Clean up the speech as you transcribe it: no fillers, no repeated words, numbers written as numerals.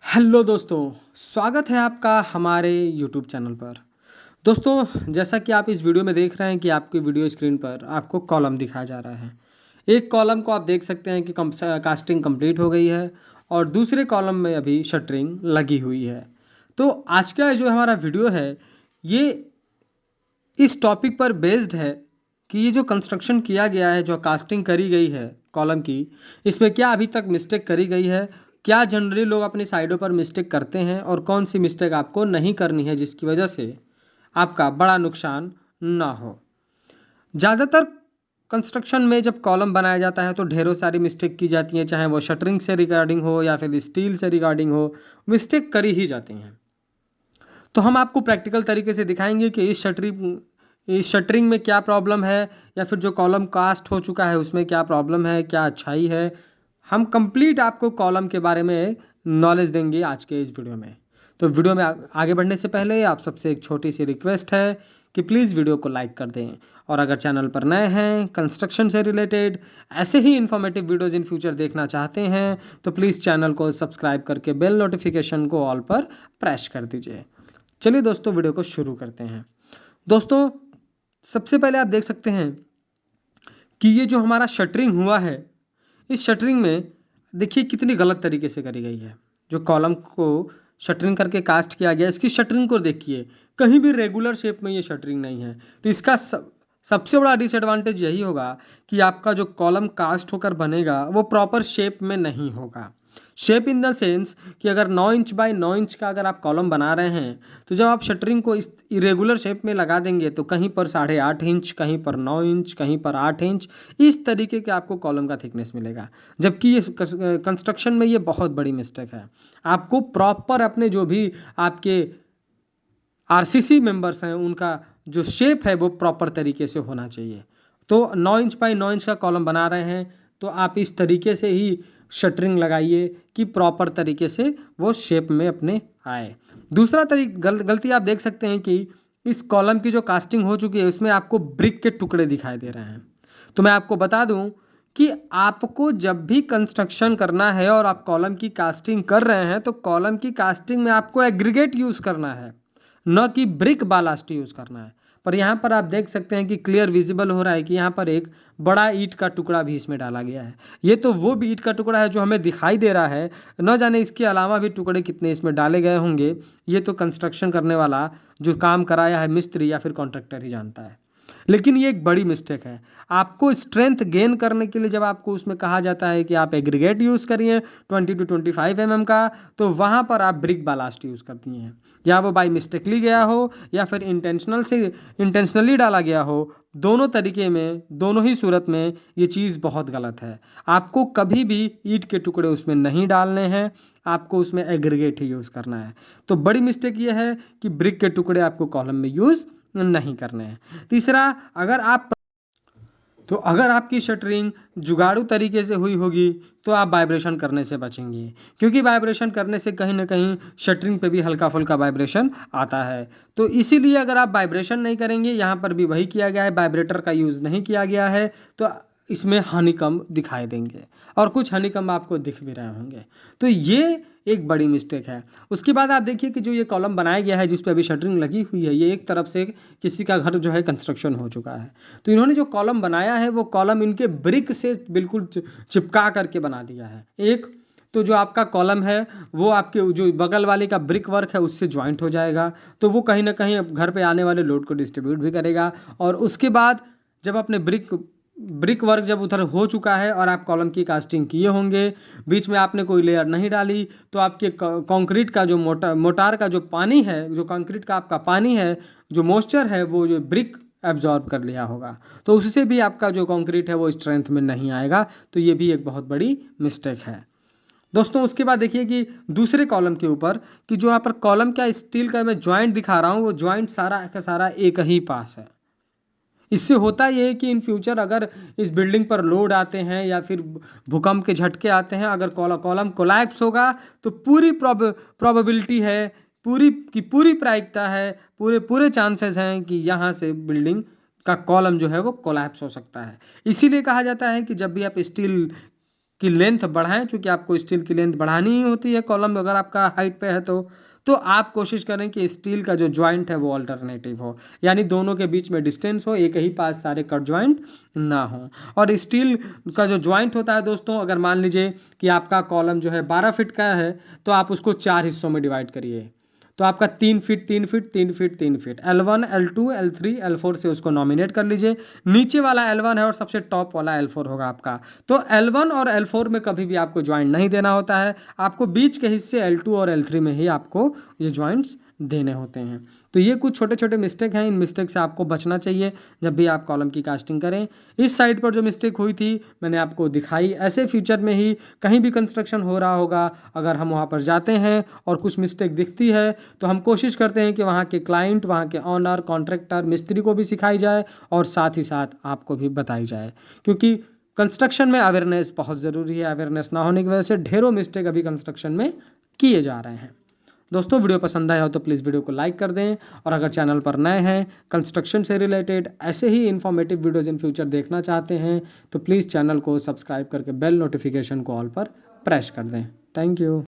Hello दोस्तों, स्वागत है आपका हमारे यूट्यूब चैनल पर। दोस्तों, जैसा कि आप इस वीडियो में देख रहे हैं कि आपकी वीडियो स्क्रीन पर आपको कॉलम दिखाया जा रहा है। एक कॉलम को आप देख सकते हैं कि कास्टिंग कंप्लीट हो गई है और दूसरे कॉलम में अभी शटरिंग लगी हुई है। तो आज का जो हमारा वीडियो है ये इस टॉपिक पर बेस्ड है कि ये जो कंस्ट्रक्शन किया गया है, जो कास्टिंग करी गई है कॉलम की, इसमें क्या अभी तक मिस्टेक करी गई है, क्या जनरली लोग अपनी साइडों पर मिस्टेक करते हैं और कौन सी मिस्टेक आपको नहीं करनी है जिसकी वजह से आपका बड़ा नुकसान ना हो। ज़्यादातर कंस्ट्रक्शन में जब कॉलम बनाया जाता है तो ढेरों सारी मिस्टेक की जाती हैं, चाहे वो शटरिंग से रिगार्डिंग हो या फिर स्टील से रिगार्डिंग हो, मिस्टेक करी ही जाती हैं। तो हम आपको प्रैक्टिकल तरीके से दिखाएंगे कि इस शटरिंग में क्या प्रॉब्लम है या फिर जो कॉलम कास्ट हो चुका है उसमें क्या प्रॉब्लम है, क्या अच्छाई है। हम कंप्लीट आपको कॉलम के बारे में नॉलेज देंगे आज के इस वीडियो में। तो वीडियो में आगे बढ़ने से पहले आप सबसे एक छोटी सी रिक्वेस्ट है कि प्लीज़ वीडियो को लाइक कर दें, और अगर चैनल पर नए हैं, कंस्ट्रक्शन से रिलेटेड ऐसे ही इन्फॉर्मेटिव वीडियोज़ इन फ्यूचर देखना चाहते हैं तो प्लीज़ चैनल को सब्सक्राइब करके बेल नोटिफिकेशन को ऑल पर प्रेस कर दीजिए। चलिए दोस्तों, वीडियो को शुरू करते हैं। दोस्तों, सबसे पहले आप देख सकते हैं कि ये जो हमारा शटरिंग हुआ है, इस शटरिंग में देखिए कितनी गलत तरीके से करी गई है। जो कॉलम को शटरिंग करके कास्ट किया गया, इसकी शटरिंग को देखिए, कहीं भी रेगुलर शेप में ये शटरिंग नहीं है। तो इसका सबसे बड़ा डिसएडवांटेज यही होगा कि आपका जो कॉलम कास्ट होकर बनेगा वो प्रॉपर शेप में नहीं होगा। शेप इन द सेंस कि अगर 9 इंच बाय 9 इंच का अगर आप कॉलम बना रहे हैं तो जब आप शटरिंग को इस इरेगुलर शेप में लगा देंगे तो कहीं पर 8.5 इंच, कहीं पर 9 इंच, कहीं पर 8 इंच, इस तरीके के आपको कॉलम का थिकनेस मिलेगा। जबकि ये कंस्ट्रक्शन में ये बहुत बड़ी मिस्टेक है। आपको प्रॉपर अपने जो भी आपके आरसीसी मेंबर्स हैं उनका जो शेप है वो प्रॉपर तरीके से होना चाहिए। तो 9 इंच बाई 9 इंच का कॉलम बना रहे हैं तो आप इस तरीके से ही शटरिंग लगाइए कि प्रॉपर तरीके से वो शेप में अपने आए। दूसरा गलती आप देख सकते हैं कि इस कॉलम की जो कास्टिंग हो चुकी है उसमें आपको ब्रिक के टुकड़े दिखाई दे रहे हैं। तो मैं आपको बता दूं कि आपको जब भी कंस्ट्रक्शन करना है और आप कॉलम की कास्टिंग कर रहे हैं तो कॉलम की कास्टिंग में आपको एग्रीगेट यूज़ करना है, न कि ब्रिक बालास्ट यूज़ करना है। पर यहाँ पर आप देख सकते हैं कि क्लियर विजिबल हो रहा है कि यहाँ पर एक बड़ा ईंट का टुकड़ा भी इसमें डाला गया है। ये तो वो भी ईंट का टुकड़ा है जो हमें दिखाई दे रहा है, न जाने इसके अलावा भी टुकड़े कितने इसमें डाले गए होंगे। ये तो कंस्ट्रक्शन करने वाला जो काम कराया है मिस्त्री या फिर कॉन्ट्रैक्टर ही जानता है। लेकिन ये एक बड़ी मिस्टेक है। आपको स्ट्रेंथ गेन करने के लिए जब आपको उसमें कहा जाता है कि आप एग्रीगेट यूज़ करिए 20 to 25 mm का, तो वहाँ पर आप ब्रिक बालास्ट यूज़ करती हैं, या वो बाई मिस्टेकली गया हो या फिर इंटेंशनली डाला गया हो। दोनों तरीके में, दोनों ही सूरत में ये चीज़ बहुत गलत है। आपको कभी भी ईंट के टुकड़े उसमें नहीं डालने हैं, आपको उसमें एग्रीगेट ही यूज़ करना है। तो बड़ी मिस्टेक ये है कि ब्रिक के टुकड़े आपको कॉलम में यूज़ नहीं करने हैं। तीसरा, अगर आपकी शटरिंग जुगाड़ू तरीके से हुई होगी तो आप वाइब्रेशन करने से बचेंगे, क्योंकि वाइब्रेशन करने से कहीं ना कहीं शटरिंग पे भी हल्का फुल्का वाइब्रेशन आता है। तो इसीलिए अगर आप वाइब्रेशन नहीं करेंगे, यहाँ पर भी वही किया गया है, वाइब्रेटर का यूज़ नहीं किया गया है, तो इसमें हनीकम दिखाई देंगे और कुछ हनीकम आपको दिख भी रहे होंगे। तो ये एक बड़ी मिस्टेक है। उसके बाद आप देखिए कि जो ये कॉलम बनाया गया है जिस पे अभी शटरिंग लगी हुई है, ये एक तरफ से किसी का घर जो है कंस्ट्रक्शन हो चुका है। तो इन्होंने जो कॉलम बनाया है वो कॉलम इनके ब्रिक से बिल्कुल चिपका करके बना दिया है। एक तो जो आपका कॉलम है वो आपके जो बगल वाले का ब्रिक वर्क है उससे ज्वाइंट हो जाएगा, तो वो कहीं ना कहीं घर पे आने वाले लोड को डिस्ट्रीब्यूट भी करेगा। और उसके बाद जब अपने ब्रिक वर्क जब उधर हो चुका है और आप कॉलम की कास्टिंग किए होंगे, बीच में आपने कोई लेयर नहीं डाली, तो आपके कंक्रीट का जो मोटार का जो पानी है, जो कंक्रीट का आपका पानी है, जो मॉइस्चर है, वो जो ब्रिक एब्जॉर्ब कर लिया होगा, तो उससे भी आपका जो कंक्रीट है वो स्ट्रेंथ में नहीं आएगा। तो ये भी एक बहुत बड़ी मिस्टेक है दोस्तों। उसके बाद देखिए कि दूसरे कॉलम के ऊपर कि जो यहाँ पर कॉलम का स्टील का मैं ज्वाइंट दिखा रहा हूँ वो ज्वाइंट सारा का सारा एक ही पास है। इससे होता ये है कि इन फ्यूचर अगर इस बिल्डिंग पर लोड आते हैं या फिर भूकंप के झटके आते हैं, अगर कॉलम कोलैप्स होगा तो पूरी प्रोबेबिलिटी है, पूरी की पूरी प्रायिकता है, पूरे पूरे चांसेस हैं कि यहाँ से बिल्डिंग का कॉलम जो है वो कोलैप्स हो सकता है। इसीलिए कहा जाता है कि जब भी आप स्टील की लेंथ बढ़ाएं, चूँकि आपको स्टील की लेंथ बढ़ानी ही होती है कॉलम अगर आपका हाइट पे है तो आप कोशिश करें कि स्टील का जो जॉइंट है वो अल्टरनेटिव हो, यानी दोनों के बीच में डिस्टेंस हो, एक ही पास सारे कट जॉइंट ना हो। और स्टील का जो जॉइंट होता है दोस्तों, अगर मान लीजिए कि आपका कॉलम जो है 12 फीट का है तो आप उसको 4 हिस्सों में डिवाइड करिए। तो आपका 3 feet 3 feet 3 feet 3 feet L1 L2 L3 L4 से उसको नॉमिनेट कर लीजिए। नीचे वाला L1 है और सबसे टॉप वाला L4 होगा आपका। तो L1 और L4 में कभी भी आपको ज्वाइंट नहीं देना होता है, आपको बीच के हिस्से L2 और L3 में ही आपको ये ज्वाइंट्स देने होते हैं। तो ये कुछ छोटे छोटे मिस्टेक हैं, इन मिस्टेक से आपको बचना चाहिए जब भी आप कॉलम की कास्टिंग करें। इस साइड पर जो मिस्टेक हुई थी मैंने आपको दिखाई, ऐसे फ्यूचर में ही कहीं भी कंस्ट्रक्शन हो रहा होगा, अगर हम वहाँ पर जाते हैं और कुछ मिस्टेक दिखती है तो हम कोशिश करते हैं कि वहाँ के क्लाइंट, वहाँ के ऑनर, कॉन्ट्रैक्टर, मिस्त्री को भी सिखाई जाए और साथ ही साथ आपको भी बताई जाए, क्योंकि कंस्ट्रक्शन में अवेयरनेस बहुत ज़रूरी है। अवेयरनेस ना होने की वजह से ढेरों मिस्टेक अभी कंस्ट्रक्शन में किए जा रहे हैं। दोस्तों वीडियो पसंद आया हो तो प्लीज़ वीडियो को लाइक कर दें, और अगर चैनल पर नए हैं, कंस्ट्रक्शन से रिलेटेड ऐसे ही इन्फॉर्मेटिव वीडियोज़ इन फ्यूचर देखना चाहते हैं तो प्लीज़ चैनल को सब्सक्राइब करके बेल नोटिफिकेशन को ऑल पर प्रेस कर दें। Thank you.